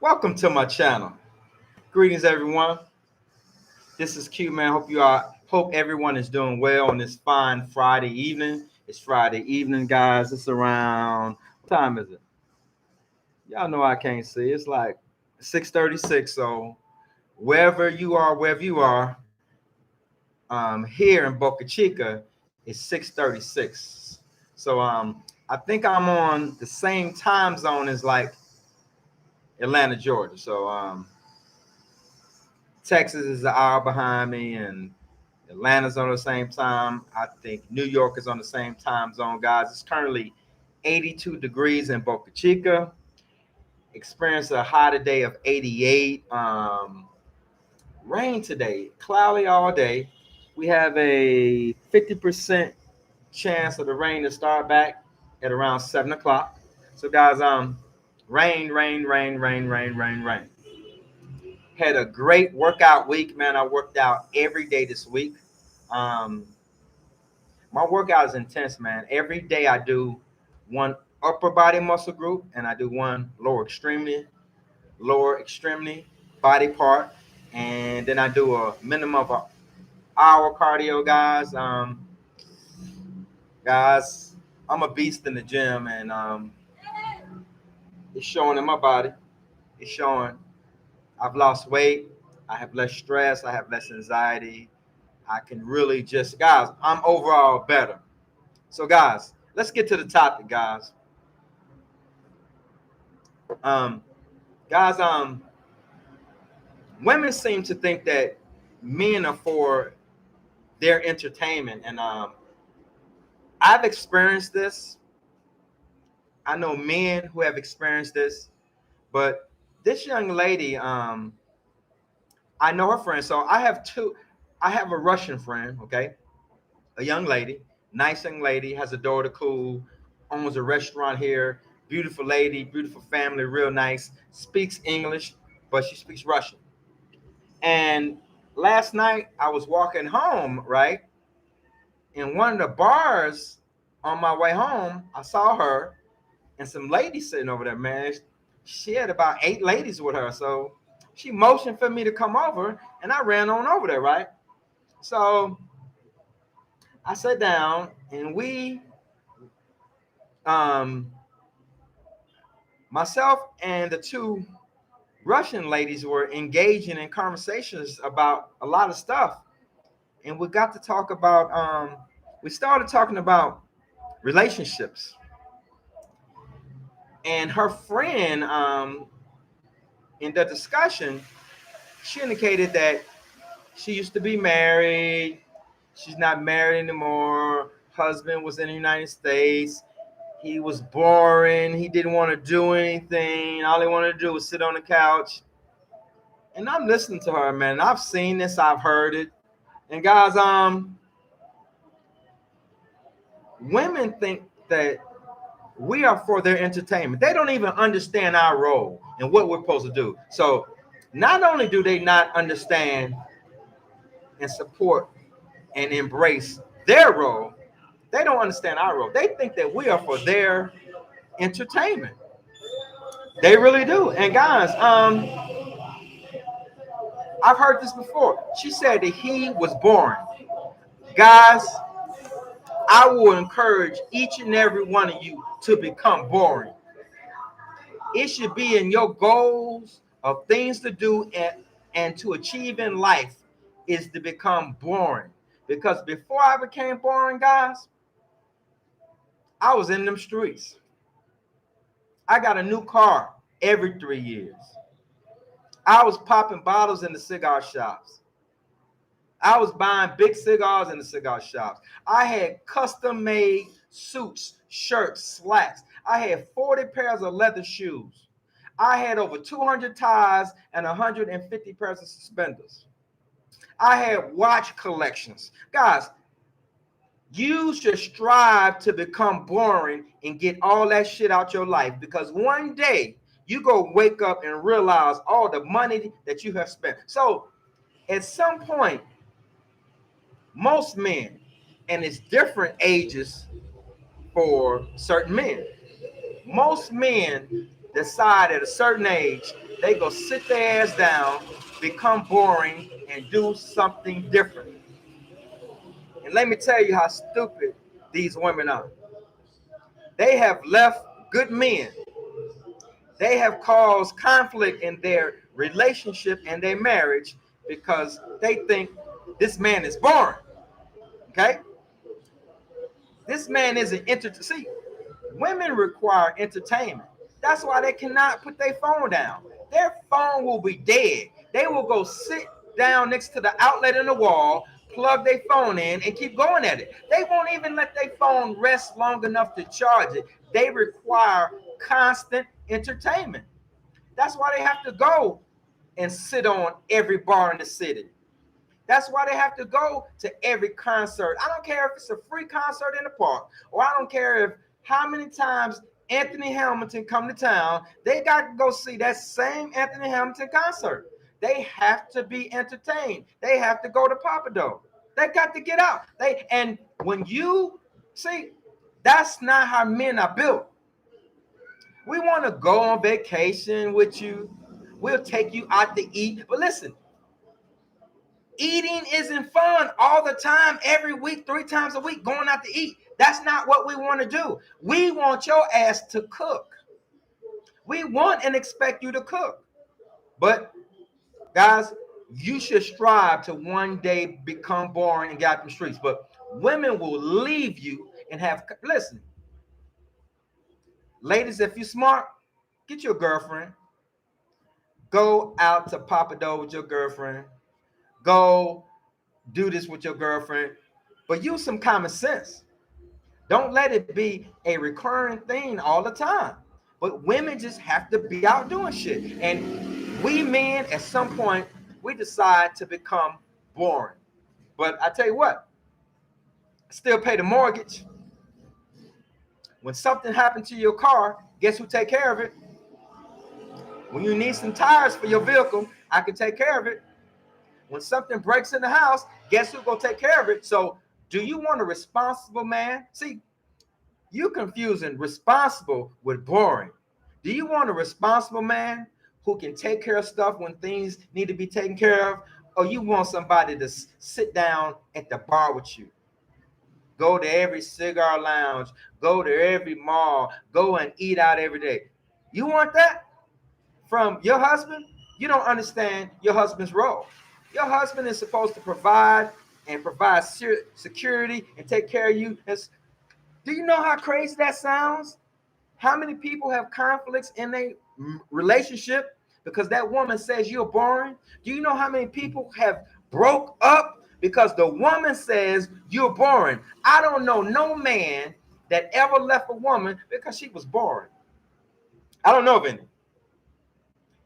Welcome to my channel. Greetings, everyone. This is Q, man. Hope everyone is doing well on this fine Friday evening. It's Friday evening, guys. It's around what time is it? Y'all know I can't see. It's like 6:36. So wherever you are, here in Boca Chica, it's 6:36. So I think I'm on the same time zone as like Atlanta, Georgia. So Texas is an hour behind me, and Atlanta's on the same time. I think New York is on the same time zone, guys. It's currently 82 degrees in Boca Chica. Experienced a high today of 88. Rain today, cloudy all day. We have a 50% chance of the rain to start back at around 7 o'clock. So, guys, rain, rain, rain, rain, rain, rain, rain. Had a great workout week, man. I worked out every day this week. Um, my workout is intense, man. Every day I do one upper body muscle group and I do one lower extremity body part, and then I do a minimum of an hour cardio, guys. Guys, I'm a beast in the gym, and it's showing in my body. It's showing. I've lost weight. I have less stress. I have less anxiety. I can really just, guys, I'm overall better. So, guys, let's get to the topic, guys. Um, guys, women seem to think that men are for their entertainment, and I've experienced this. I know men who have experienced this, but this young lady, I know her friend. So I have two. I have a Russian friend, okay, a young lady, nice young lady, has a daughter, cool, owns a restaurant here, beautiful lady, beautiful family, real nice, speaks English, but she speaks Russian. And last night I was walking home, right? In one of the bars on my way home, I saw her and some ladies sitting over there, man. She had about 8 ladies with her. So she motioned for me to come over, and I ran on over there, right? So I sat down, and um, myself and the two Russian ladies were engaging in conversations about a lot of stuff. And we got to talk about, we started talking about relationships. And her friend, in the discussion, she indicated that she used to be married. She's not married anymore. Husband was in the United States. He was boring. He didn't want to do anything. All he wanted to do was sit on the couch. And I'm listening to her, man. I've seen this. I've heard it. And guys, women think that we are for their entertainment. They don't even understand our role and what we're supposed to do. So not only do they not understand and support and embrace their role, they don't understand our role. They think that we are for their entertainment. They really do. And guys, I've heard this before. She said that he was boring. Guys, I will encourage each and every one of you to become boring. It should be in your goals of things to do and to achieve in life is to become boring. Because before I became boring, guys, I was in them streets. I got a new car every 3 years. I was popping bottles in the cigar shops. I was buying big cigars in the cigar shops. I had custom made suits, shirts, slacks. I had 40 pairs of leather shoes. I had over 200 ties and 150 pairs of suspenders. I had watch collections. Guys, you should strive to become boring and get all that shit out your life, because one day you go wake up and realize all the money that you have spent. So at some point, most men, and it's different ages for certain men, most men decide at a certain age they go sit their ass down, become boring, and do something different. And let me tell you how stupid these women are. They have left good men. They have caused conflict in their relationship and their marriage because they think this man is boring. Okay? This man isn't see, women require entertainment. That's why they cannot put their phone down. Their phone will be dead. They will go sit down next to the outlet in the wall, plug their phone in, and keep going at it. They won't even let their phone rest long enough to charge it. They require constant entertainment. That's why they have to go and sit on every bar in the city. That's why they have to go to every concert. I don't care if it's a free concert in the park, or I don't care if how many times Anthony Hamilton come to town. They got to go see that same Anthony Hamilton concert. They have to be entertained. They have to go to Papado. They got to get out. And when you see, that's not how men are built. We want to go on vacation with you. We'll take you out to eat. But listen, eating isn't fun all the time, every week, 3 times a week, going out to eat. That's not what we want to do. We want your ass to cook. We want and expect you to cook. But guys, you should strive to one day become boring and get out the streets. But women will leave you and listen, ladies, if you're smart, get your girlfriend. Go out to Papado with your girlfriend. Go do this with your girlfriend. But use some common sense. Don't let it be a recurring thing all the time. But women just have to be out doing shit. And we men, at some point, we decide to become boring. But I tell you what, still pay the mortgage. When something happened to your car, guess who take care of it? When you need some tires for your vehicle, I can take care of it. When something breaks in the house, guess who's gonna take care of it? So do you want a responsible man? See, you confusing responsible with boring. Do you want a responsible man who can take care of stuff when things need to be taken care of? Or you want somebody to sit down at the bar with you? Go to every cigar lounge, go to every mall, go and eat out every day. You want that from your husband? You don't understand your husband's role. Your husband is supposed to provide security and take care of you. Do you know how crazy that sounds? How many people have conflicts in their relationship because that woman says you're boring? Do you know how many people have broke up because the woman says you're boring? I don't know no man that ever left a woman because she was boring. I don't know of any.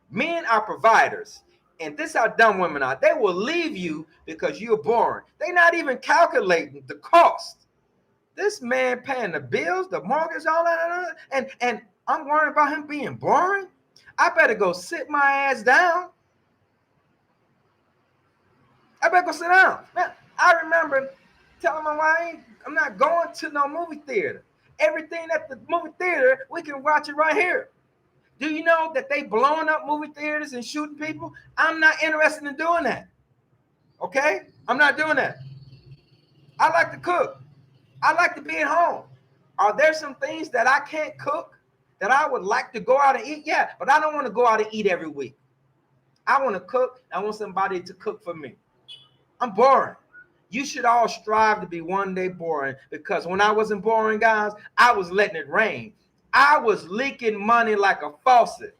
Men are providers. And this is how dumb women are. They will leave you because you're boring. They're not even calculating the cost. This man paying the bills, the mortgage, all that, and I'm worried about him being boring. I better go sit my ass down. I better go sit down. Man, I remember telling my wife, I'm not going to no movie theater. Everything at the movie theater, we can watch it right here. Do you know that they blowing up movie theaters and shooting people? I'm not interested in doing that. Okay? I'm not doing that. I like to cook. I like to be at home. Are there some things that I can't cook that I would like to go out and eat? Yeah, but I don't want to go out and eat every week. I want to cook. I want somebody to cook for me. I'm boring. You should all strive to be one day boring, because when I wasn't boring, guys, I was letting it rain. I was leaking money like a faucet.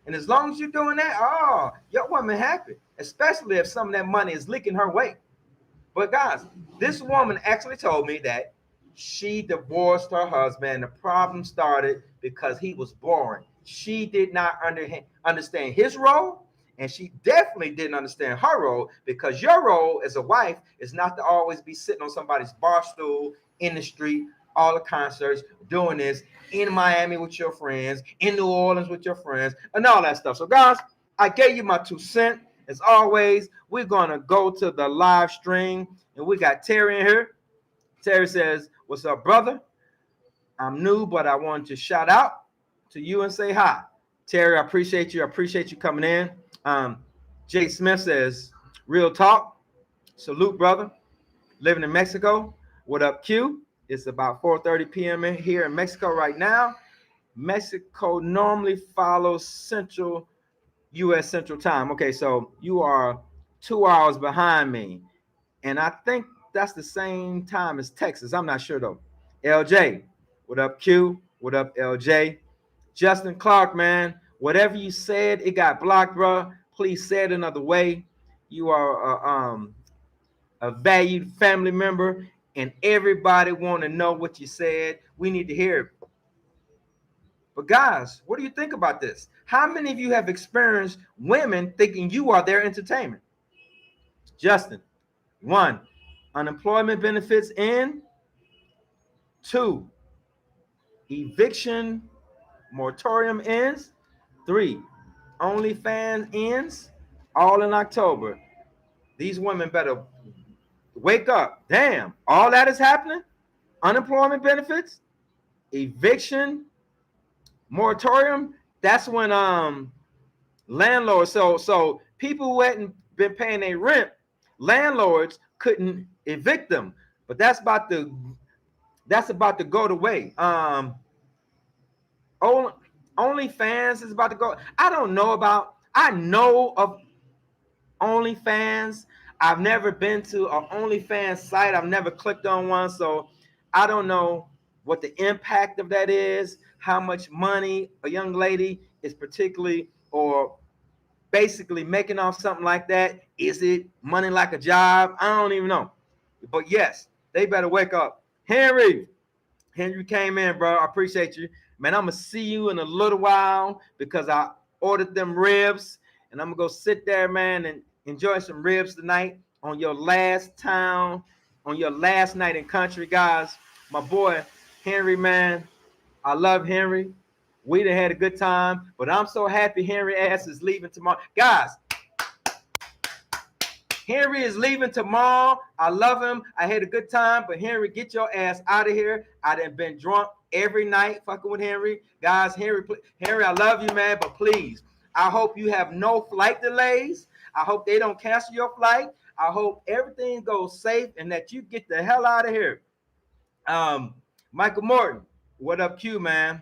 And as long as you're doing that, oh, your woman happy, especially if some of that money is leaking her way. But guys, this woman actually told me that she divorced her husband. The problem started because he was boring. She did not understand his role, and she definitely didn't understand her role, because your role as a wife is not to always be sitting on somebody's bar stool in the street, all the concerts, doing this in Miami with your friends, in New Orleans with your friends, and all that stuff. So guys, I gave you my 2 cents. As always, we're going to go to the live stream, and we got Terry in here. Terry says, what's up, brother? I'm new, but I wanted to shout out to you and say hi. Terry, I appreciate you. I appreciate you coming in. Jay Smith says, real talk. Salute, brother. Living in Mexico. What up, Q? It's about 4:30 p.m. here in Mexico right now. Mexico normally follows Central U.S. Central Time. Okay, so you are 2 hours behind me. And I think that's the same time as Texas. I'm not sure, though. LJ, what up, Q? What up, LJ? Justin Clark, man, whatever you said, it got blocked, bro. Please say it another way. You are a valued family member, and everybody want to know what you said. We need to hear it. But guys, what do you think about this? How many of you have experienced women thinking you are their entertainment? Justin, 1, unemployment benefits in. 2, eviction moratorium ends. 3, OnlyFans ends. All in October. These women better wake up. Damn, all that is happening. Unemployment benefits, eviction moratorium. That's when landlords. So people who hadn't been paying their rent, landlords couldn't evict them. But that's about to go away. OnlyFans is about to go. I know of OnlyFans. I've never been to an OnlyFans site. I've never clicked on one, so I don't know what the impact of that is, how much money a young lady is particularly or basically making off something like that. Is it money like a job? I don't even know. But yes, they better wake up. Henry came in, bro. I appreciate you. Man, I'm going to see you in a little while because I ordered them ribs, and I'm going to go sit there, man, and enjoy some ribs tonight on your last night in country, guys. My boy, Henry, man, I love Henry. We done had a good time, but I'm so happy Henry ass is leaving tomorrow. Guys, Henry is leaving tomorrow. I love him. I had a good time, but Henry, get your ass out of here. I done been drunk every night fucking with Henry. Guys, Henry, I love you, man, but please, I hope you have no flight delays. I hope they don't cancel your flight. I hope everything goes safe and that you get the hell out of here. Michael Morton, what up, Q, man?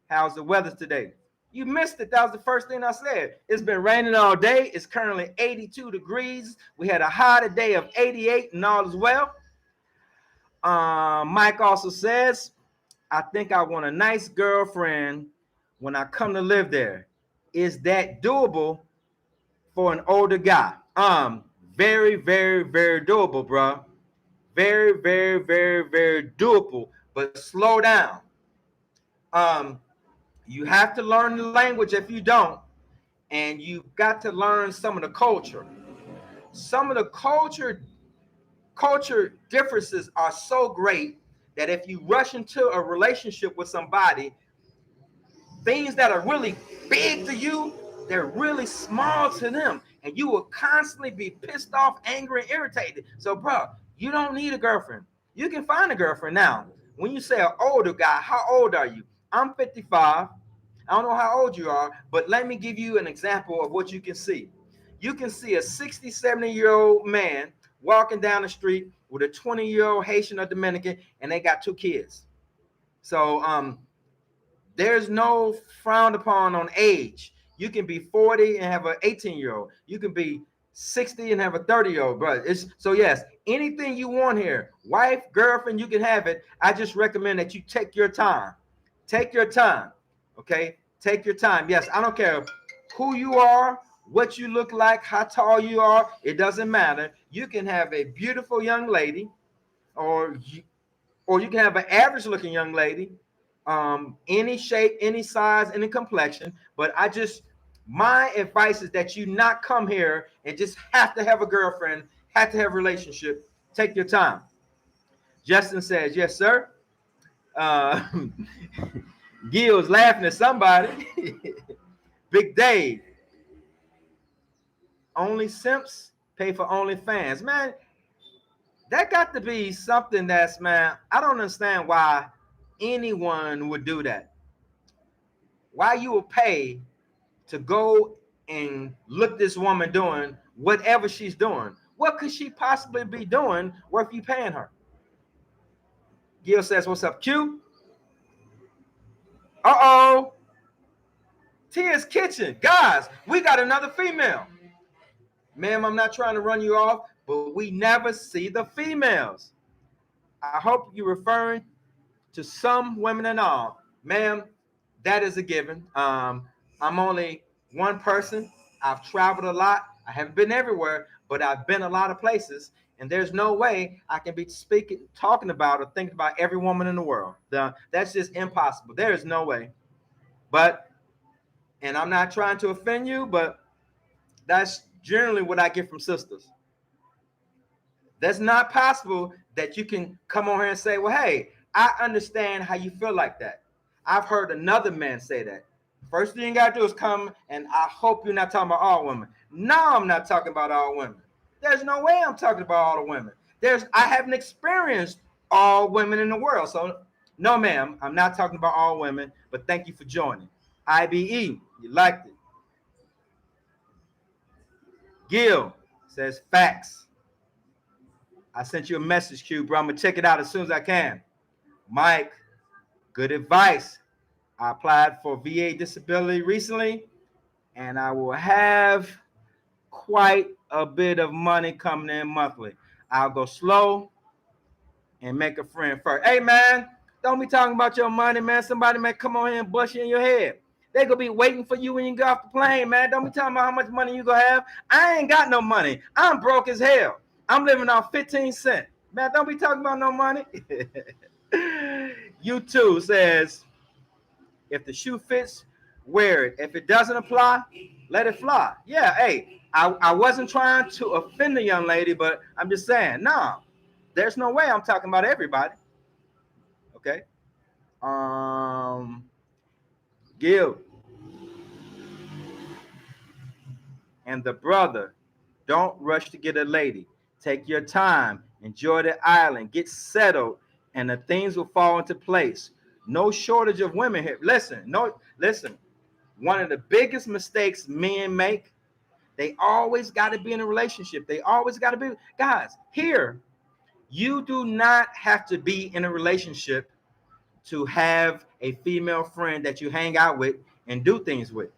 How's the weather today? You missed it. That was the first thing I said. It's been raining all day. It's currently 82 degrees. We had a high today of 88 and all is well. Mike also says, I think I want a nice girlfriend when I come to live there. Is that doable for an older guy? Very, very, very doable, bro. Very, very, very, very doable. But slow down. You have to learn the language if you don't. And you've got to learn some of the culture. Some of the culture differences are so great that if you rush into a relationship with somebody, things that are really big to you, they're really small to them. And you will constantly be pissed off, angry, and irritated. So, bro, you don't need a girlfriend. You can find a girlfriend now. When you say an older guy, how old are you? I'm 55. I don't know how old you are, but let me give you an example of what you can see. You can see a 60, 70-year-old man walking down the street with a 20-year-old Haitian or Dominican, and they got 2 kids. So there's no frowned upon on age. You can be 40 and have an 18-year-old. You can be 60 and have a 30-year-old, bro. So yes, anything you want here, wife, girlfriend, you can have it. I just recommend that you take your time. Take your time. Okay, take your time. Yes, I don't care who you are, what you look like, how tall you are. It doesn't matter. You can have a beautiful young lady, or you can have an average-looking young lady, any shape, any size, any complexion. But my advice is that you not come here and just have to have a girlfriend, have to have a relationship. Take your time. Justin says, yes, sir. Gil's laughing at somebody. Big Dave. Only simps pay for OnlyFans. Man, that got to be something that's, man, I don't understand why anyone would do that. Why you would pay to go and look this woman doing whatever she's doing. What could she possibly be doing worth you paying her? Gil says, what's up, Q? Uh-oh. Tia's Kitchen. Guys, we got another female. Ma'am, I'm not trying to run you off, but we never see the females. I hope you're referring to some women and all. Ma'am, that is a given. I'm only one person. I've traveled a lot. I haven't been everywhere, but I've been a lot of places. And there's no way I can be talking about or thinking about every woman in the world. That's just impossible. There is no way. But, and I'm not trying to offend you, but that's generally what I get from sisters. That's not possible that you can come on here and say, well, hey, I understand how you feel like that. I've heard another man say that. First thing you got to do is come, and I hope you're not talking about all women. No, I'm not talking about all women. There's no way I'm talking about all the women. I haven't experienced all women in the world. So, no, ma'am, I'm not talking about all women, but thank you for joining. IBE, you liked it. Gil says, facts. I sent you a message, Q, bro. I'm going to check it out as soon as I can. Mike, good advice. I applied for VA disability recently, and I will have quite a bit of money coming in monthly. I'll go slow and make a friend first. Hey, man, don't be talking about your money, man. Somebody may come on here and bust you in your head. They gonna be waiting for you when you get off the plane, man. Don't be talking about how much money you gonna have. I ain't got no money. I'm broke as hell. I'm living off 15 cents. Man, don't be talking about no money. You says, if the shoe fits, wear it. If it doesn't apply, let it fly. Yeah, hey, I wasn't trying to offend the young lady, but I'm just saying, no, there's no way I'm talking about everybody. Okay. Gil and the brother, don't rush to get a lady. Take your time, enjoy the island, get settled, and the things will fall into place. No shortage of women here. Listen. One of the biggest mistakes men make, they always got to be in a relationship. They always got to be, guys, here, you do not have to be in a relationship to have a female friend that you hang out with and do things with.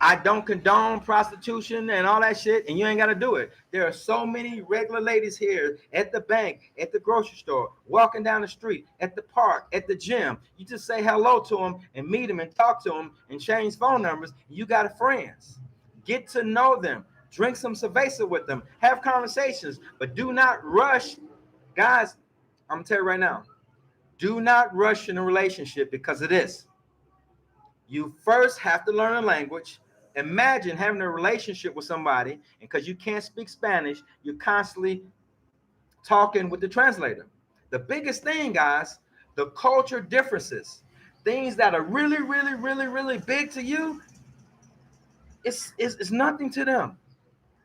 I don't condone prostitution and all that shit, and you ain't got to do it. There are so many regular ladies here at the bank, at the grocery store, walking down the street, at the park, at the gym. You just say hello to them and meet them and talk to them and change phone numbers. You got friends. Get to know them. Drink some cerveza with them. Have conversations, but do not rush. Guys, I'm going to tell you right now, do not rush in a relationship because of this. You first have to learn a language. Imagine having a relationship with somebody, and because you can't speak Spanish, you're constantly talking with the translator. The biggest thing, guys, the culture differences, things that are really, really, really, really big to you, it's nothing to them.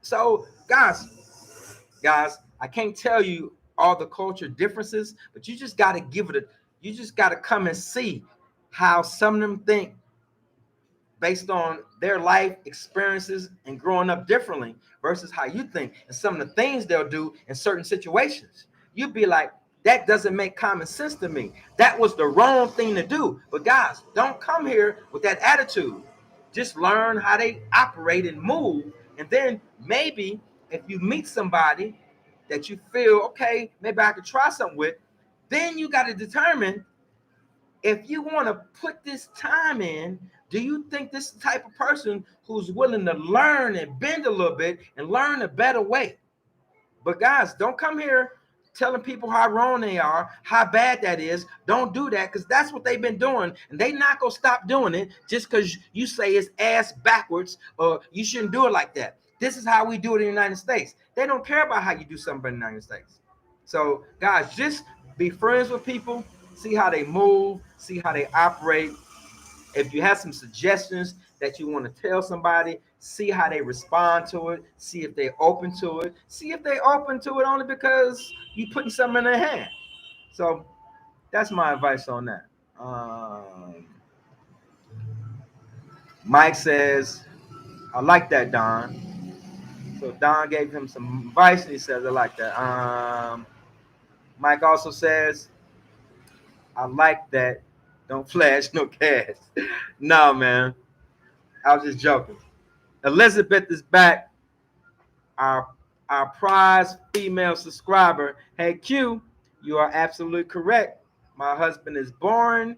So, guys, I can't tell you all the culture differences, but you just got to you just got to come and see how some of them think based on their life experiences and growing up differently versus how you think, and some of the things they'll do in certain situations. You'd be like, that doesn't make common sense to me. That was the wrong thing to do. But guys, don't come here with that attitude. Just learn how they operate and move. And then maybe if you meet somebody that you feel, okay, maybe I could try something with, then you got to determine if you want to put this time in. Do you think this type of person who's willing to learn and bend a little bit and learn a better way? But guys, don't come here telling people how wrong they are, how bad that is. Don't do that, because that's what they've been doing, and they not gonna stop doing it just because you say it's ass backwards or you shouldn't do it like that. This is how we do it in the United States. They don't care about how you do something in the United States. So guys, just be friends with people, see how they move, see how they operate. If you have some suggestions that you want to tell somebody, see how they respond to it, see if they're open to it, see if they're open to it only because you putting something in their hand. So that's my advice on that. Mike says, I like that, Don. So Don gave him some advice and he says, I like that. Mike also says, I like that. Don't flash no cash. No, man. I was just joking. Elizabeth is back. Our our prized female subscriber. Hey Q, you are absolutely correct. My husband is boring,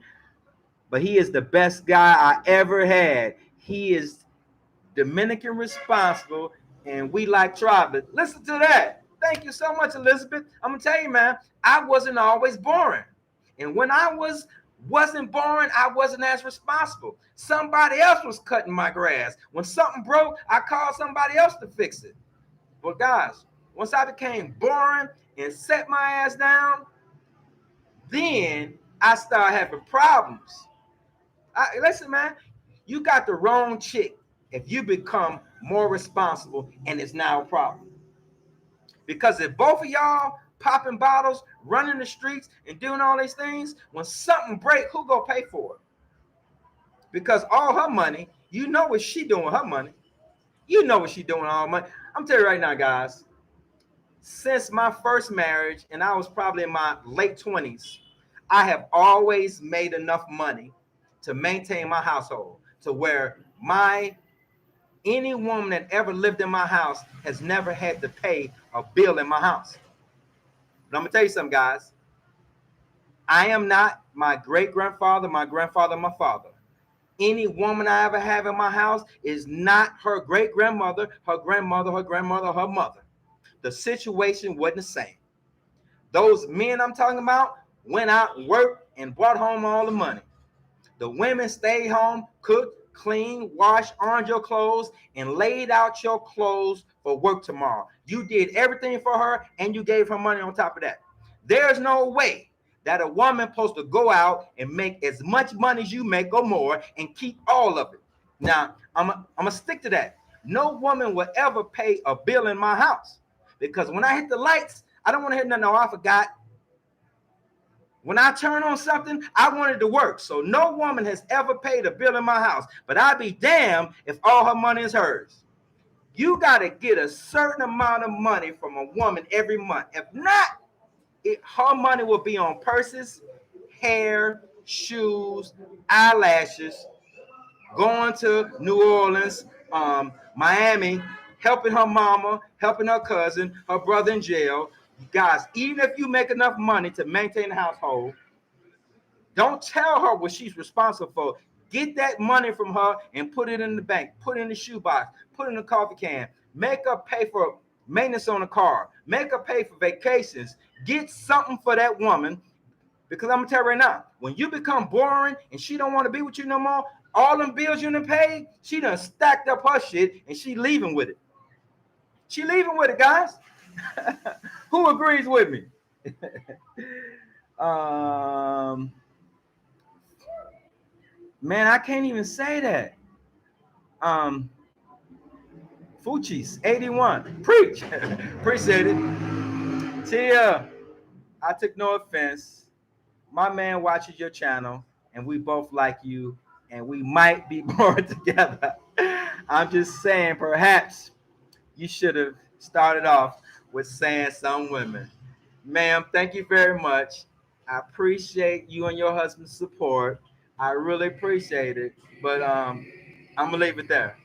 but he is the best guy I ever had. He is Dominican responsible, and we like traveling. Listen to that. Thank you so much, Elizabeth. I'm gonna tell you, man, I wasn't always boring. And when I wasn't boring, I wasn't as responsible. Somebody else was cutting my grass. When something broke, I called somebody else to fix it. But guys, once I became boring and set my ass down, then I started having problems. Listen, man, you got the wrong chick if you become more responsible, and it's now a problem. Because if both of y'all popping bottles, running the streets, and doing all these things, when something break, who gonna pay for it? Because all her money, you know what she doing with her money. You know what she doing with all her money. I'm telling you right now, guys. Since my first marriage, and I was probably in my late 20s, I have always made enough money to maintain my household to where my any woman that ever lived in my house has never had to pay a bill in my house. But I'm gonna tell you something, guys. I am not my great grandfather, my grandfather, my father. Any woman I ever have in my house is not her great grandmother, her grandmother, her grandmother, her mother. The situation wasn't the same. Those men I'm talking about went out, worked, and brought home all the money. The women stayed home, cooked, cleaned, washed, ironed your clothes, and laid out your clothes for work tomorrow. You did everything for her, and you gave her money on top of that. There's no way that a woman supposed to go out and make as much money as you make or more and keep all of it. Now, I'm gonna stick to that. No woman will ever pay a bill in my house because when I hit the lights, I don't want to hit nothing. No, I forgot. When I turn on something, I want it to work. So no woman has ever paid a bill in my house. But I'd be damned if all her money is hers. You got to get a certain amount of money from a woman every month. If not, her money will be on purses, hair, shoes, eyelashes, going to New Orleans, Miami, helping her mama, helping her cousin, her brother in jail. Guys, even if you make enough money to maintain the household, don't tell her what she's responsible for. Get that money from her and put it in the bank, put it in the shoebox, put it in the coffee can. Make her pay for maintenance on the car. Make her pay for vacations. Get something for that woman. Because I'm gonna tell you right now, when you become boring and she don't want to be with you no more, all them bills you done paid, she done stacked up her shit and she leaving with it. She leaving with it, guys. Who agrees with me? um Man, I can't even say that. Um, Fuchis, 81. Preach. Appreciate it. Tia, I took no offense. My man watches your channel, and we both like you, and we might be born together. I'm just saying, perhaps you should have started off with saying some women. Ma'am, thank you very much. I appreciate you and your husband's support. I really appreciate it. But I'm gonna leave it there.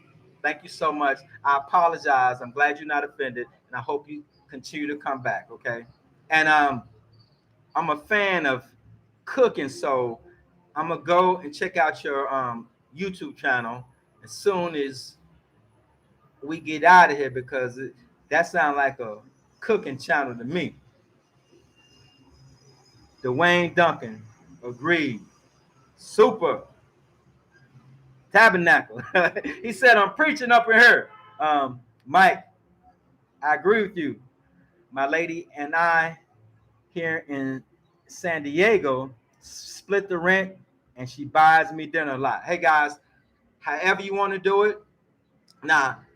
Thank you so much. I apologize. I'm glad you're not offended, and I hope you continue to come back. Okay. And I'm a fan of cooking, so I'm gonna go and check out your YouTube channel as soon as we get out of here because that sounds like a cooking channel to me. Dwayne Duncan, agreed. Super tabernacle. He said, I'm preaching up in here. Mike, I agree with you. My lady and I here in San Diego split the rent and she buys me dinner a lot. Hey guys, however you want to do it,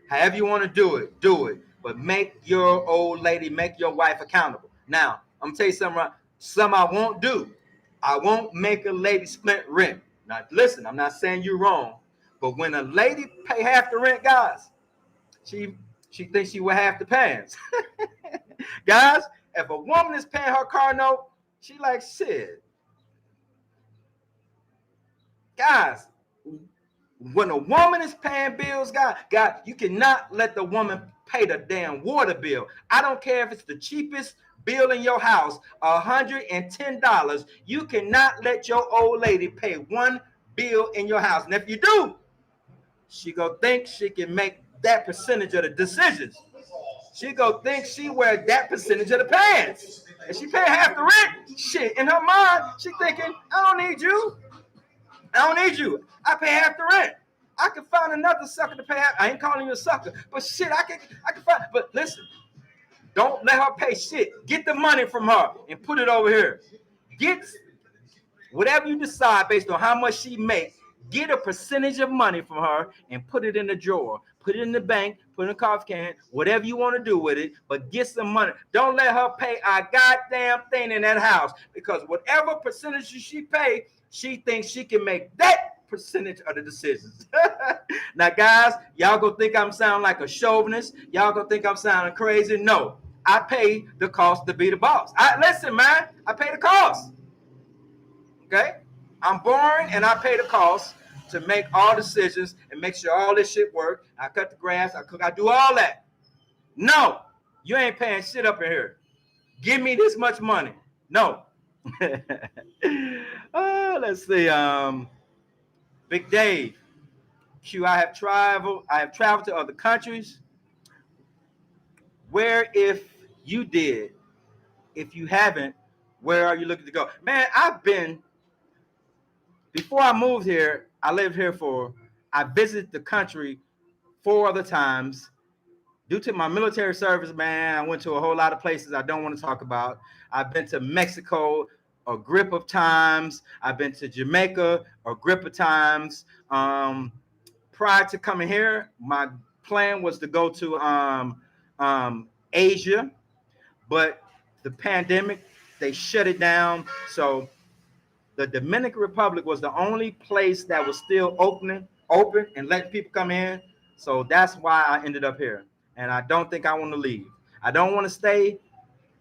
however you want to do it. But make your old lady, make your wife accountable. Now, I'm gonna tell you something. Some I won't do. I won't make a lady split rent. Now, listen, I'm not saying you're wrong, But when a lady pay half the rent, guys, she thinks she will have to pants. Guys, if a woman is paying her car note, she like, shit. Guys, when a woman is paying bills, God, you cannot let the woman pay the damn water bill. I don't care if it's the cheapest bill in your house, $110. You cannot let your old lady pay one bill in your house. And if you do, she go think she can make that percentage of the decisions. She go think she wear that percentage of the pants. And she pay half the rent. Shit, in her mind, she thinking, I don't need you. I don't need you. I pay half the rent. I can find another sucker to pay half. I ain't calling you a sucker, but shit, I can find. But listen, don't let her pay shit. Get the money from her and put it over here. Get whatever you decide based on how much she makes. Get a percentage of money from her and put it in the drawer. Put it in the bank, put it in a coffee can, whatever you want to do with it, but get some money. Don't let her pay a goddamn thing in that house, because whatever percentage she pay, she thinks she can make that percentage of the decisions. Now, guys, y'all gonna think I'm sounding like a chauvinist. Y'all gonna think I'm sounding crazy. No, I pay the cost to be the boss. Listen, man, I pay the cost. Okay? I'm boring and I pay the cost to make all decisions and make sure all this shit work. I cut the grass, I cook, I do all that. No, you ain't paying shit up in here. Give me this much money. No. Let's see. Big Dave. Q, I have traveled to other countries. Where, if you did, if you haven't, where are you looking to go? Man, before I moved here, I visited the country 4 other times. Due to my military service, man, I went to a whole lot of places I don't want to talk about. I've been to Mexico a grip of times. I've been to Jamaica a grip of times. Prior to coming here, my plan was to go to Asia, but the pandemic, they shut it down. So the Dominican Republic was the only place that was still open and letting people come in. So that's why I ended up here. And I don't think I want to leave. I don't want to stay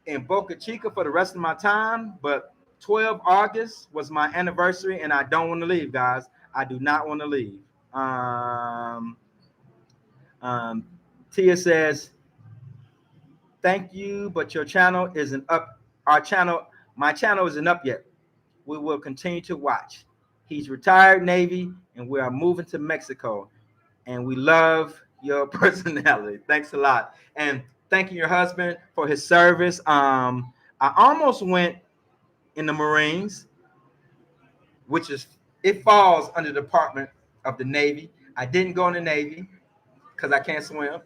in Boca Chica for the rest of my time, but 12 August was my anniversary, and I don't want to leave, guys. I do not want to leave. Tia says, thank you, but your channel isn't up. My channel isn't up yet. We will continue to watch. He's retired Navy, and we are moving to Mexico. And we love your personality. Thanks a lot. And thanking your husband for his service. I almost went in the Marines, it falls under the Department of the Navy. I didn't go in the Navy because I can't swim.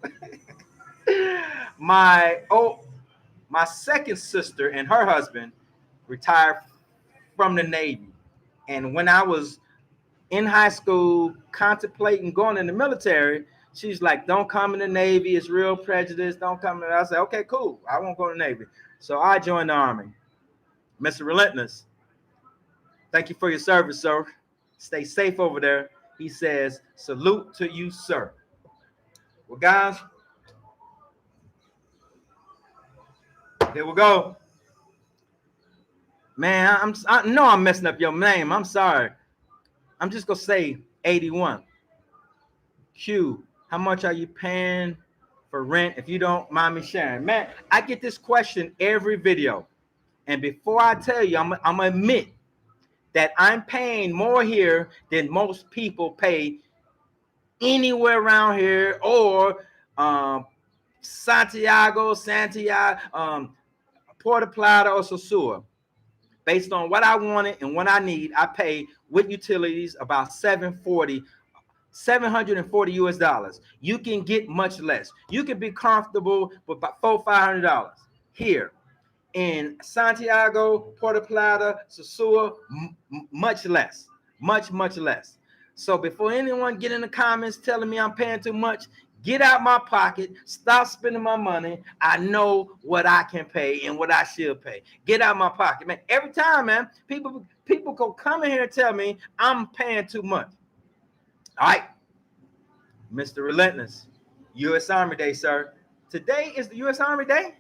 My second sister and her husband retired from the Navy. And when I was in high school contemplating going in the military, she's like, don't come in the Navy. It's real prejudice. Don't come in. I said, okay, cool. I won't go to the Navy. So I joined the Army. Mr. Relentless, thank you for your service, sir. Stay safe over there. He says, salute to you, sir. Well, guys, there we go. Man, I know I'm messing up your name. I'm sorry. I'm just going to say 81. Q, how much are you paying for rent, if you don't mind me sharing? Man, I get this question every video. And before I tell you, I'm going to admit that I'm paying more here than most people pay anywhere around here, or Santiago, Puerto Plata, or Sosua. Based on what I wanted and what I need, I pay with utilities about $740 US. You can get much less. You can be comfortable with about $400-500 here. In Santiago, Puerto Plata, Sosua, much less, much less. So before anyone get in the comments telling me I'm paying too much, get out my pocket, stop spending my money. I know what I can pay and what I should pay. Get out my pocket, man. Every time, man, people go come in here and tell me I'm paying too much. All right, Mr. Relentless, U.S. Army Day, sir. Today is the U.S. Army Day?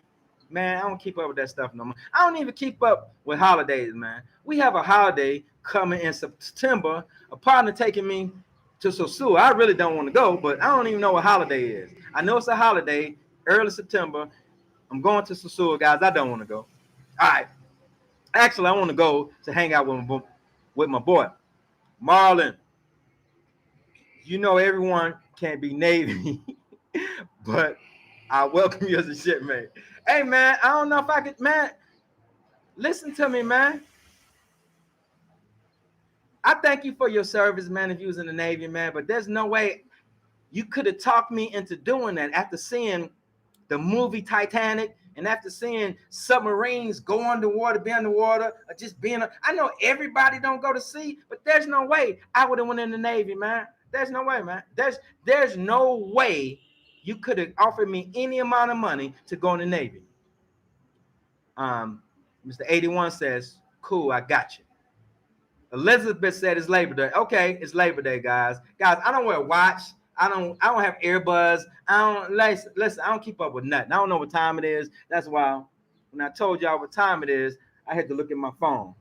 Man, I don't keep up with that stuff no more. I don't even keep up with holidays, man. We have a holiday coming in September. A partner taking me to Sosua. I really don't want to go, but I don't even know what holiday is. I know it's a holiday, early September. I'm going to Sosua, guys. I don't want to go. All right. Actually, I want to go to hang out with my boy, Marlon. You know everyone can't be Navy, but I welcome you as a shipmate. Hey, man, I don't know if I could, man. Listen to me, man. I thank you for your service, man, if you was in the Navy, man, but there's no way you could have talked me into doing that after seeing the movie Titanic and after seeing submarines go underwater, be underwater, or just being. I know everybody don't go to sea, but there's no way I would have went in the Navy, man. There's no way, man. There's no way you could have offered me any amount of money to go in the Navy. Mr. 81 says, cool, I got you. Elizabeth said it's Labor Day. Okay, it's Labor Day, guys. Guys, I don't wear a watch. I don't have earbuds. I don't listen, I don't keep up with nothing. I don't know what time it is. That's why when I told y'all what time it is, I had to look at my phone.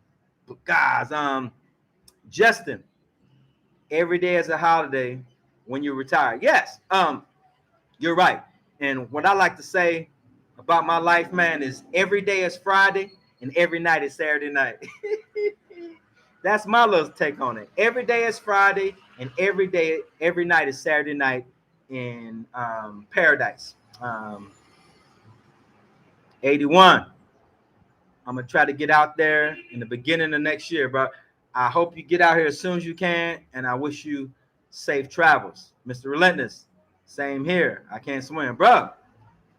But guys, Justin, every day is a holiday when you retire. Yes, you're right. And what I like to say about my life, man, is every day is Friday and every night is Saturday night. That's my little take on it. Every day is Friday, and every night is Saturday night in paradise. 81. I'm gonna try to get out there in the beginning of next year, bro. I hope you get out here as soon as you can, and I wish you safe travels, Mr. Relentless. Same here. I can't swim, bro.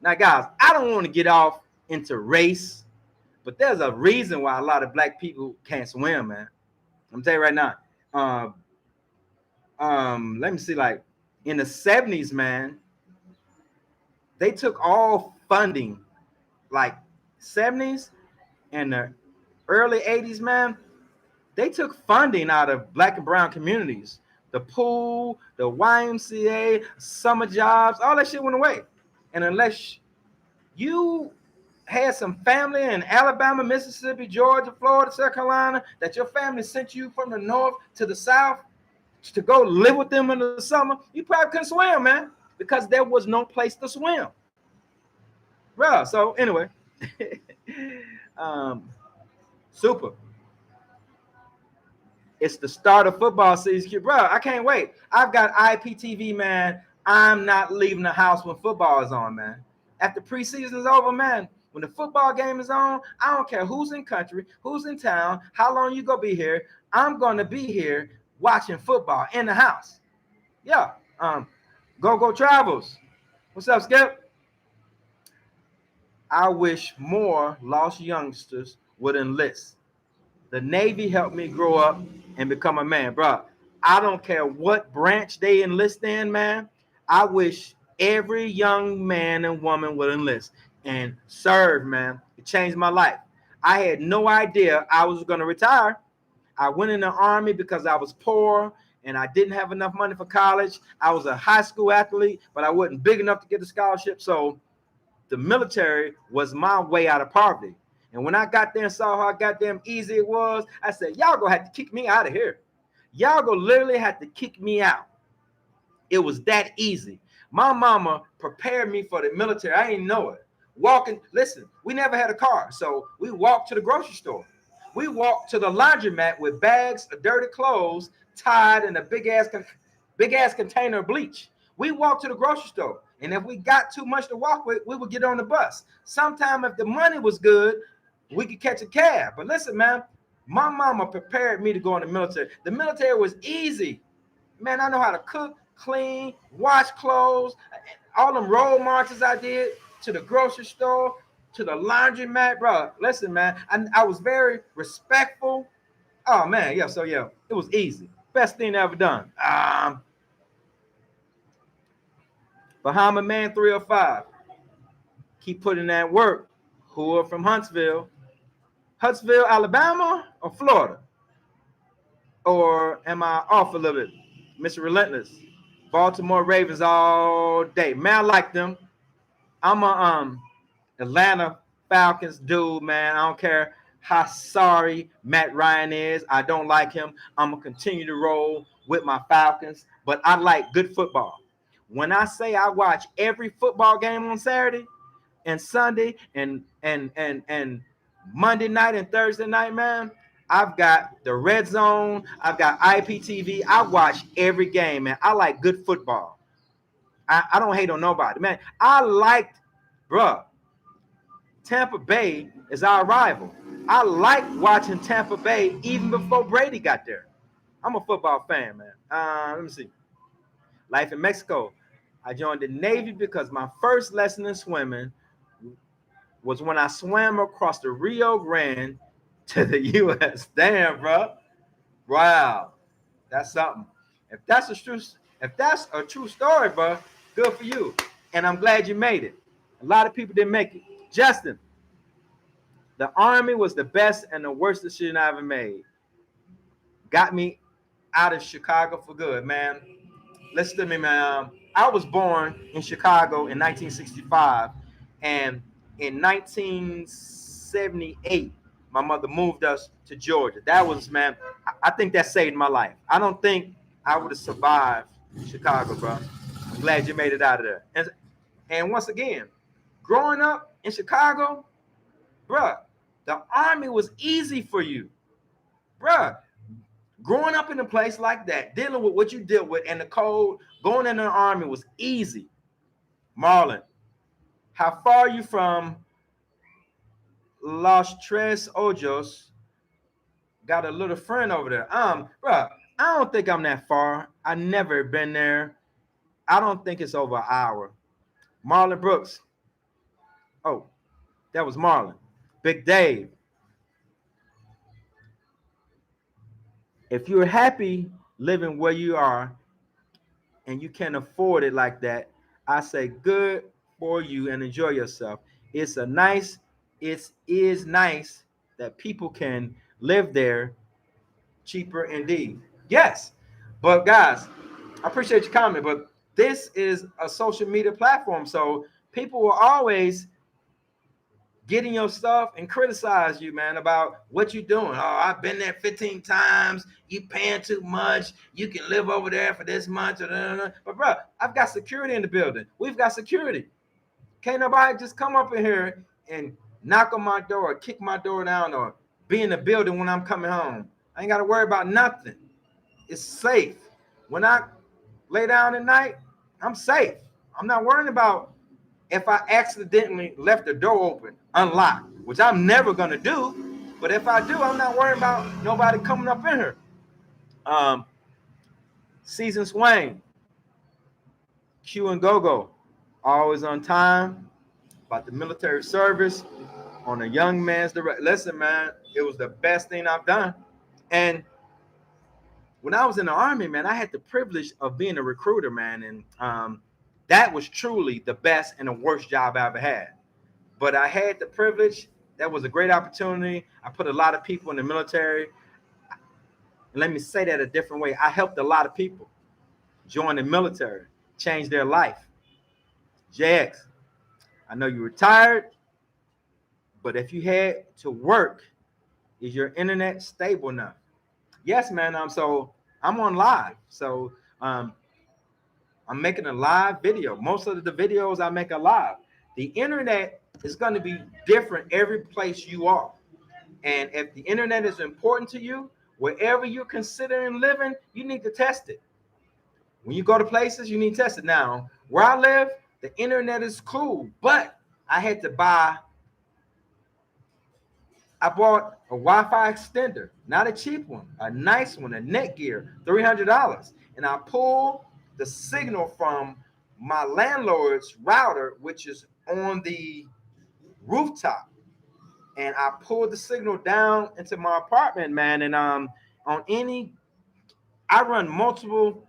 Now, guys, I don't want to get off into race, but there's a reason why a lot of black people can't swim, man. I'm telling you right now. Let me see. Like in the 70s, man, they took all funding, like 70s and the early 80s, man. They took funding out of black and brown communities. The pool, the YMCA, summer jobs, all that shit went away. And unless you had some family in Alabama, Mississippi, Georgia, Florida, South Carolina, that your family sent you from the north to the south to go live with them in the summer, you probably couldn't swim, man, because there was no place to swim. Bro, so anyway, super. It's the start of football season. Bro, I can't wait. I've got IPTV, man. I'm not leaving the house when football is on, man. After preseason is over, man, when the football game is on, I don't care who's in country, who's in town, how long you gonna be here. I'm gonna be here watching football in the house. Yeah. Go Travels. What's up, Skip? I wish more lost youngsters would enlist. The Navy helped me grow up and become a man, bro. I don't care what branch they enlist in, man. I wish every young man and woman would enlist and serve, man. It changed my life. I had no idea I was going to retire. I went in the Army because I was poor and I didn't have enough money for college. I was a high school athlete, but I wasn't big enough to get a scholarship. So the military was my way out of poverty. And when I got there and saw how goddamn easy it was, I said, y'all gonna have to kick me out of here. Y'all gonna literally have to kick me out. It was that easy. My mama prepared me for the military. I didn't know it. Walking, listen, we never had a car. So we walked to the grocery store. We walked to the laundromat with bags of dirty clothes tied in a big ass container of bleach. We walked to the grocery store. And if we got too much to walk with, we would get on the bus. Sometime if the money was good, we could catch a cab. But listen, man, my mama prepared me to go in the military. The military was easy. Man, I know how to cook, clean, wash clothes. All them road marches I did to the grocery store, to the laundromat, bro. Listen, man, I was very respectful. Oh, man, yeah, so yeah, it was easy. Best thing ever done. Bahama Man 305. Keep putting that work. Who are from Huntsville? Huntsville, Alabama or Florida? Or am I off a little bit? Mr. Relentless. Baltimore Ravens all day. Man, I like them. I'm a Atlanta Falcons dude, man. I don't care how sorry Matt Ryan is. I don't like him. I'm gonna continue to roll with my Falcons, but I like good football. When I say I watch every football game on Saturday and Sunday and Monday night and Thursday night, man, I've got the Red Zone. I've got IPTV. I watch every game, man. I like good football. I don't hate on nobody, man. I liked, bruh. Tampa Bay is our rival. I like watching Tampa Bay even before Brady got there. I'm a football fan, man. Let me see. Life in Mexico. I joined the Navy because my first lesson in swimming was when I swam across the Rio Grande to the U.S. Damn, bro. Wow, that's something. If that's a true story, bro, good for you. And I'm glad you made it. A lot of people didn't make it. Justin, the Army was the best and the worst decision I ever made. Got me out of Chicago for good, man. Listen to me, man. I was born in Chicago in 1965, and in 1978, my mother moved us to Georgia. That was, man, I think that saved my life. I don't think I would have survived Chicago, bro. I'm glad you made it out of there. And once again, growing up in Chicago, bruh, the Army was easy for you. Bruh, growing up in a place like that, dealing with what you dealt with and the cold, going in the Army was easy. Marlon, how far are you from Los Tres Ojos? Got a little friend over there. Bruh, I don't think I'm that far. I never been there. I don't think it's over an hour. Marlon Brooks. Oh, that was Marlon. Big Dave. If you're happy living where you are and you can afford it like that, I say good for you and enjoy yourself. It is nice that people can live there cheaper indeed. Yes. But guys, I appreciate your comment, but this is a social media platform. So people will always get in your stuff and criticize you, man, about what you're doing. Oh, I've been there 15 times. You paying too much. You can live over there for this much. But bro, I've got security in the building. We've got security. Can't nobody just come up in here and knock on my door or kick my door down or be in the building when I'm coming home. I ain't got to worry about nothing. It's safe. When I lay down at night, I'm safe. I'm not worrying about if I accidentally left the door open, unlocked, which I'm never going to do. But if I do, I'm not worrying about nobody coming up in here. Season Swain, Q and Go-Go, always on time, about the military service, on a young man's direct. Listen, man, it was the best thing I've done. And when I was in the Army, man, I had the privilege of being a recruiter, man. And that was truly the best and the worst job I ever had. But I had the privilege. That was a great opportunity. I put a lot of people in the military. And let me say that a different way. I helped a lot of people join the military, change their life. JX, I know you're retired, but if you had to work, is your internet stable enough? Yes, man. So I'm on live. So I'm making a live video. Most of the videos I make are live. The internet is going to be different every place you are. And if the internet is important to you, wherever you're considering living, you need to test it. When you go to places, you need to test it. Now, where I live, the internet is cool, but I had to I bought a Wi-Fi extender, not a cheap one, a nice one, a Netgear, $300. And I pulled the signal from my landlord's router, which is on the rooftop. And I pulled the signal down into my apartment, man. And I run multiple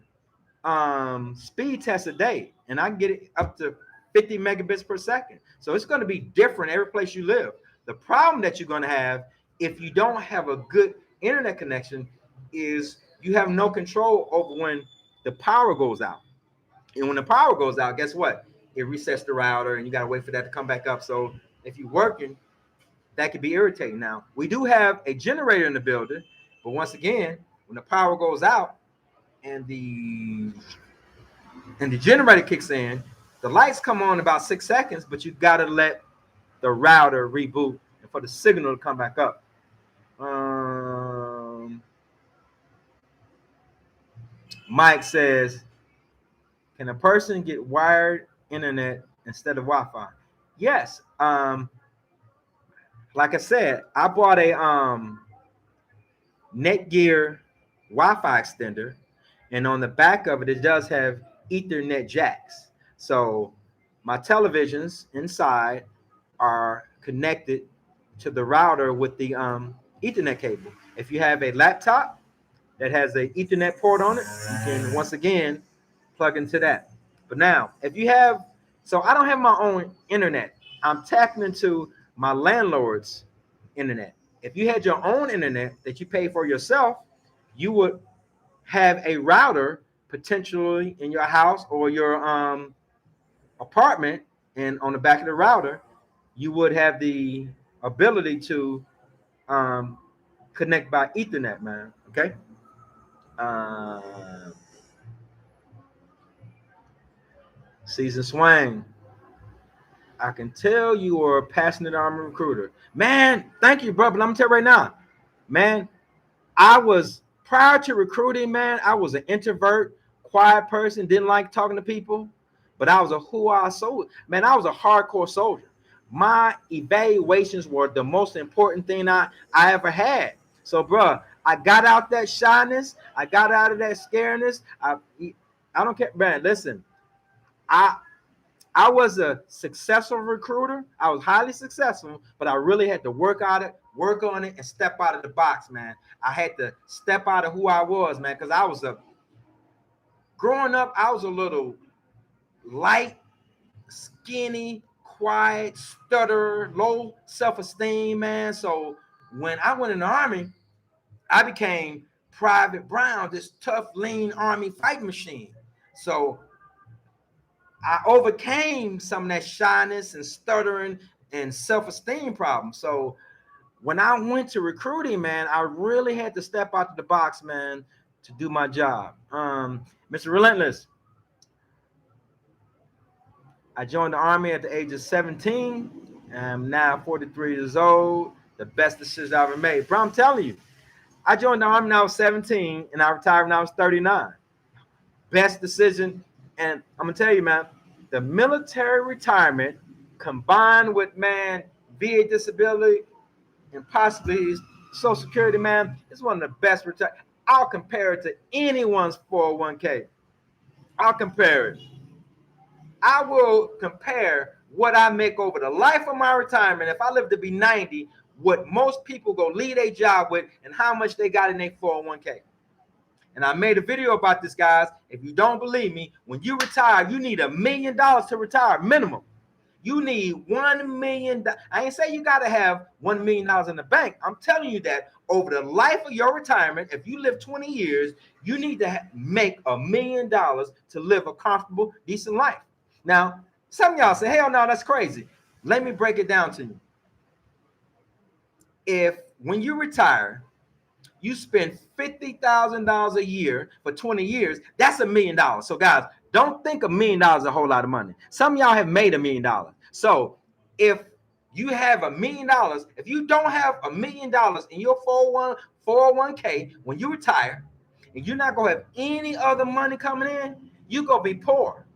speed tests a day, and I can get it up to 50 megabits per second. So it's going to be different every place you live. The problem that you're going to have if you don't have a good internet connection is you have no control over when the power goes out. And when the power goes out, guess what? It resets the router, and you got to wait for that to come back up. So if you're working, that could be irritating. Now, we do have a generator in the building, but once again, when the power goes out and the generator kicks in, the lights come on in about 6 seconds, but you got to let the router reboot and for the signal to come back up. Mike says, can a person get wired internet instead of Wi-Fi? Yes. Like I said, I bought a Netgear Wi-Fi extender, and on the back of it, it does have Ethernet jacks. So my televisions inside are connected to the router with the Ethernet cable. If you have a laptop that has an Ethernet port on it, you can once again plug into that. But now, if you have, so I don't have my own internet. I'm tapping into my landlord's internet. If you had your own internet that you pay for yourself, you would have a router potentially in your house or your apartment, and on the back of the router, you would have the ability to connect by Ethernet, man. Okay. Season Swang, I can tell you are a passionate Army recruiter. Man, thank you, bro. But I'm gonna tell you right now, man, I was prior to recruiting, man, I was an introvert, quiet person, didn't like talking to people, but I was a who-I soldier. Man, I was a hardcore soldier. My evaluations were the most important thing I ever had. So, bro, I got out that shyness. I got out of that scaredness. I don't care, man. Listen, I was a successful recruiter. I was highly successful, but I really had to work on it, and step out of the box, man. I had to step out of who I was, man, because growing up, I was a little light, skinny, quiet, stutterer, low self-esteem, man. So when I went in the Army, I became Private Brown, this tough, lean Army fight machine. So I overcame some of that shyness and stuttering and self-esteem problems. So when I went to recruiting, man, I really had to step out of the box, man, to do my job. Mr. Relentless, I joined the Army at the age of 17. I'm now 43 years old. The best decision I ever made. Bro, I'm telling you, I joined the Army when I was 17, and I retired when I was 39. Best decision. And I'm going to tell you, man, the military retirement combined with, man, VA disability and possibly Social Security, man, it's one of the best retirement. I'll compare it to anyone's 401k. I'll compare it. I will compare what I make over the life of my retirement, if I live to be 90, what most people go leave a job with and how much they got in their 401k. And I made a video about this, guys. If you don't believe me, when you retire, you need $1 million to retire minimum. You need $1 million. I ain't say you got to have $1 million in the bank. I'm telling you that over the life of your retirement, if you live 20 years, you need to make $1 million to live a comfortable, decent life. Now, some of y'all say, hell no, that's crazy. Let me break it down to you. If when you retire, you spend $50,000 a year for 20 years, that's $1 million. So guys, don't think $1 million is a whole lot of money. Some of y'all have made $1 million. So if you have $1 million, if you don't have $1 million in your 401k when you retire, and you're not going to have any other money coming in, you're going to be poor.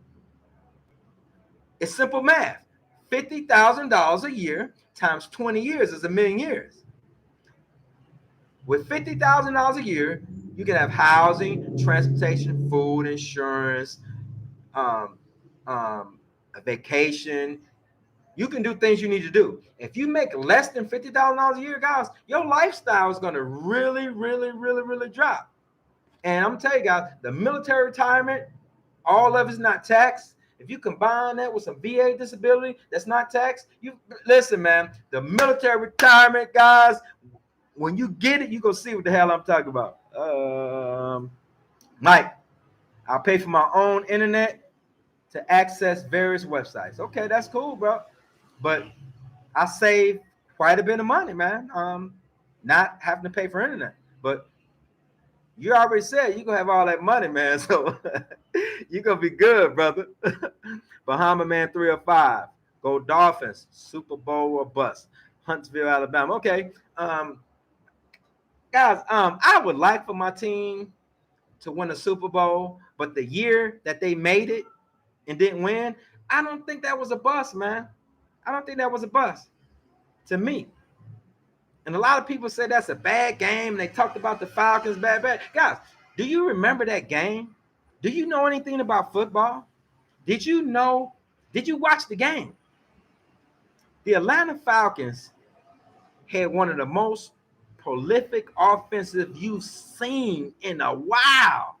It's simple math. $50,000 a year times 20 years is $1 million years. With $50,000 a year, you can have housing, transportation, food, insurance, a vacation. You can do things you need to do. If you make less than $50,000 a year, guys, your lifestyle is going to really, really, really, really drop. And I'm telling you guys, the military retirement, all of it's not taxed. If you combine that with some VA disability that's not taxed, you listen, man, the military retirement, guys, when you get it, you're going to see what the hell I'm talking about. Mike, I'll pay for my own internet to access various websites. Okay, that's cool, bro. But I save quite a bit of money, man. Not having to pay for internet. But you already said you're gonna have all that money, man. So you're gonna be good, brother. Bahama Man 305. Go Dolphins. Super Bowl or bust. Huntsville, Alabama. Okay. Guys, I would like for my team to win a Super Bowl, but the year that they made it and didn't win, I don't think that was a bust, man. I don't think that was a bust to me. And a lot of people say that's a bad game. They talked about the Falcons, bad. Guys, do you remember that game? Do you know anything about football? Did you know? Did you watch the game? The Atlanta Falcons had one of the most prolific offensive you've seen in a while.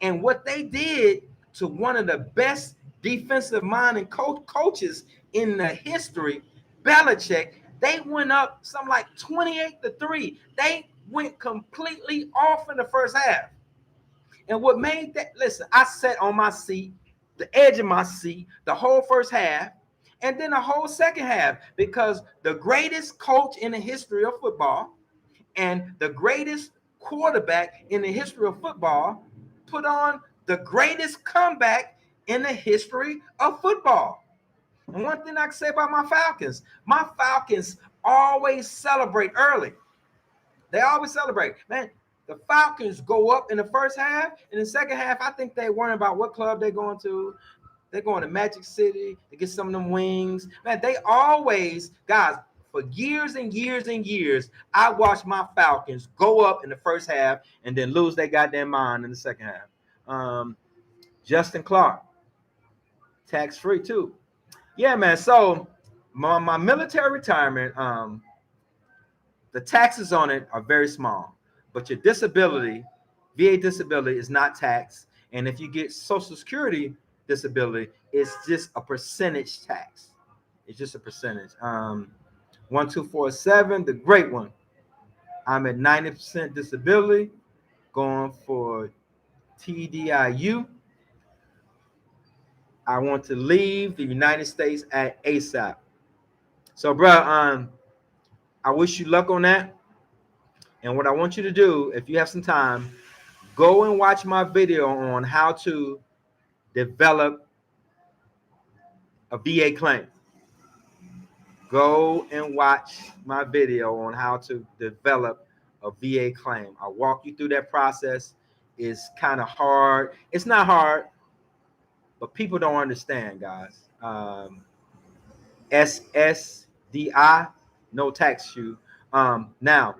And what they did to one of the best defensive minded coaches in the history, Belichick, they went up something like 28-3. They went completely off in the first half. And what made that, listen, I sat on my seat, the edge of my seat, the whole first half, and then the whole second half, because the greatest coach in the history of football and the greatest quarterback in the history of football put on the greatest comeback in the history of football. And one thing I can say about my Falcons always celebrate early. They always celebrate. Man, the Falcons go up in the first half. In the second half, I think they worry about what club they're going to. They're going to Magic City to get some of them wings. Man, they always, guys, for years and years and years, I watched my Falcons go up in the first half and then lose their goddamn mind in the second half. Justin Clark, tax-free too. Yeah, man. So my military retirement, the taxes on it are very small, but your disability, VA disability, is not taxed. And if you get Social Security disability, it's just a percentage tax. It's just a percentage. 1247, the great one. I'm at 90% disability, going for TDIU. I want to leave the United States at ASAP. So, bro, I wish you luck on that. And what I want you to do, if you have some time, go and watch my video on how to develop a VA claim. Go and watch my video on how to develop a VA claim. I'll walk you through that process. It's kind of hard. It's not hard, but people don't understand, guys. SSDI, no tax issue. Now,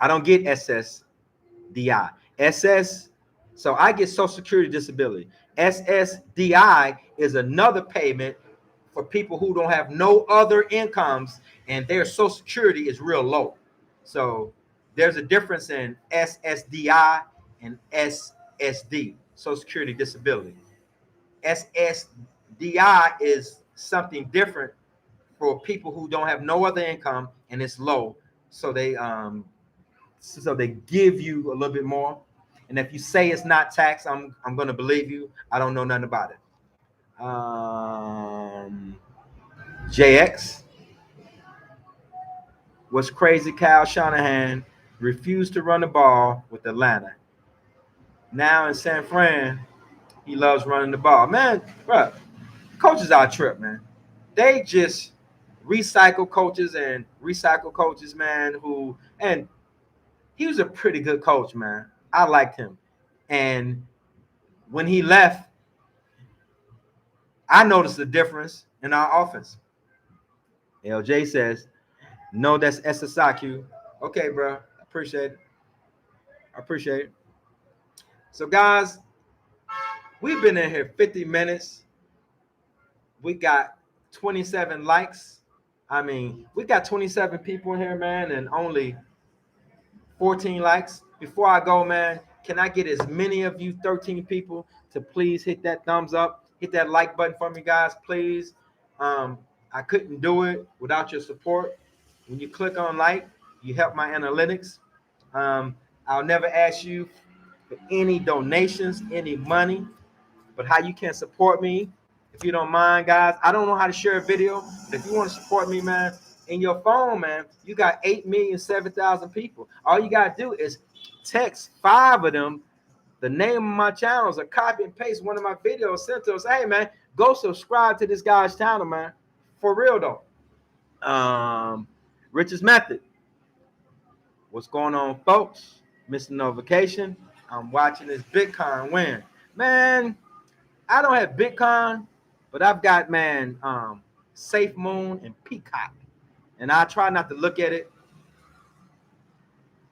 I don't get SSDI. So I get Social Security disability. SSDI is another payment for people who don't have no other incomes and their Social Security is real low. So there's a difference in SSDI and SSD, Social Security disability. SSDI is something different for people who don't have no other income and it's low. So they give you a little bit more. And if you say it's not taxed, I'm gonna believe you. I don't know nothing about it. JX was crazy. Kyle Shanahan refused to run the ball with Atlanta. Now in San Fran, he loves running the ball. Man, bro, coaches are a trip, man. They just recycle coaches, man, and he was a pretty good coach, man. I liked him. And when he left, I noticed the difference in our offense. LJ says, no, that's SSIQ. Okay, bro. Appreciate it. I appreciate it. So, guys, we've been in here 50 minutes. We got 27 likes. I mean, we got 27 people in here, man, and only 14 likes. Before I go, man, can I get as many of you 13 people to please hit that thumbs up, hit that like button for me, guys, please. I couldn't do it without your support. When you click on like, you help my analytics. I'll never ask you for any donations, any money. But how you can support me, if you don't mind, guys. I don't know how to share a video, but if you want to support me, man, in your phone, man, you got 8,007,000 people. All you gotta do is text 5 of them the name of my channels, or copy and paste one of my videos, sent to us. Hey, man, go subscribe to this guy's channel, man. For real though. Rich's Method. What's going on, folks? Mr. No Vacation. I'm watching this Bitcoin win. Man, I don't have Bitcoin, but I've got, man, Safe Moon and Peacock. And I try not to look at it.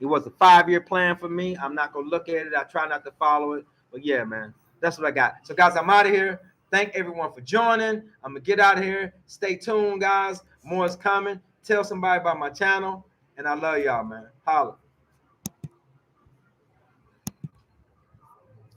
It was a 5-year plan for me. I'm not going to look at it. I try not to follow it. But yeah, man, that's what I got. So, guys, I'm out of here. Thank everyone for joining. I'm going to get out of here. Stay tuned, guys. More is coming. Tell somebody about my channel. And I love y'all, man. Holla.